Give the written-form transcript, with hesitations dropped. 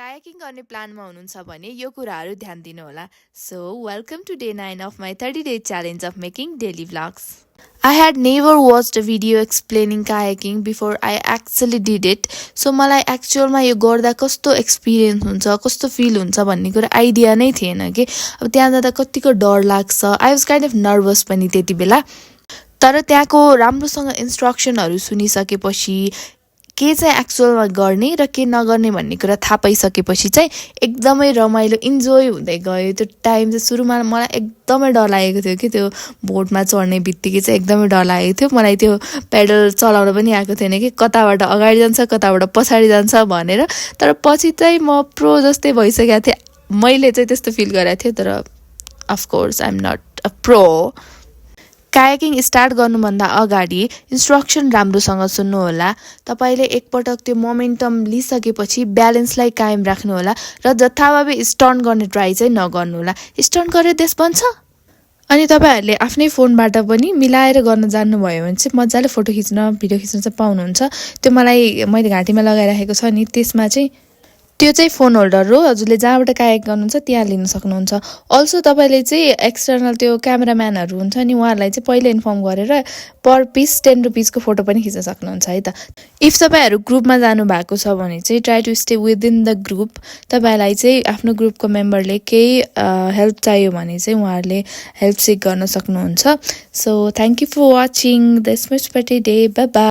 Kayaking गर्ने प्लानमा हुनुहुन्छ भने यो कुराहरू ध्यान दिनु होला. So, welcome to day 9 of my 30-day challenge of making daily vlogs. I had never watched a video explaining kayaking before I actually did it. So मलाई एक्चुअलमा यो गर्दा कस्तो एक्सपिरियन्स हुन्छ, कस्तो फिल हुन्छ भन्ने कुरा आइडिया नै थिएन के. अब त्यहाँ जाँदा कतिको डर लाग्छ. I was kind of nervous पनि त्यति बेला. तर त्यहाँको राम्रोसँग इन्स्ट्रक्सनहरू सुनिसकेपछि के चाहिँ एक्चुअलमा गर्ने र के नगर्ने भन्ने कुरा थाहा पाइसकेपछि चाहिँ एकदमै रमाइलो इन्जोय हुँदै गयो. त्यो टाइम चाहिँ सुरुमा मलाई एकदमै डर लागेको थियो कि त्यो बोटमा चढ्ने बित्तिकै चाहिँ एकदमै डर लागेको थियो. मलाई त्यो पेडल चलाउन पनि आएको थिएन कि कताबाट अगाडि जान्छ कताबाट पछाडि जान्छ भनेर. तर पछि चाहिँ म प्रो जस्तै भइसकेको थिएँ. मैले चाहिँ त्यस्तो फिल गरेको थिएँ. तर of course I am not a pro. Kayaking start गर्नुभन्दा अगाडि इन्स्ट्रक्सन राम्रोसँग सुन्नुहोला. तपाईँले एकपटक त्यो मोमेन्टम लिइसकेपछि ब्यालेन्सलाई कायम राख्नुहोला र जथाभावी स्टर्न गर्ने ट्राई चाहिँ नगर्नुहोला. स्टर्न गरेर देश बन्छ. अनि तपाईँहरूले आफ्नै फोनबाट पनि मिलाएर गर्न जान्नुभयो भने चाहिँ मजाले फोटो खिच्न भिडियो खिच्न चाहिँ पाउनुहुन्छ. त्यो मैले घाँटीमा लगाइराखेको छ नि त्यसमा चाहिँ त्यो चाहिँ फोन होल्डर हो. हजुरले जहाँबाट कायाक गर्नुहुन्छ त्यहाँ लिन सक्नुहुन्छ. अल्सो तपाईँले चाहिँ एक्सटर्नल त्यो क्यामेराम्यानहरू हुन्छ नि उहाँहरूलाई चाहिँ पहिल्यै इन्फर्म गरेर पर पिस 10 रुपिसको फोटो पनि खिच्न सक्नुहुन्छ है त. इफ तपाईँहरू ग्रुपमा जानु भएको छ भने चाहिँ try to stay within the group. तपाईँलाई चाहिँ आफ्नो ग्रुपको मेम्बरले केही हेल्प चाहियो भने चाहिँ उहाँहरूले हेल्प सिक गर्न सक्नुहुन्छ. So thank you for watching this much day. Bye by.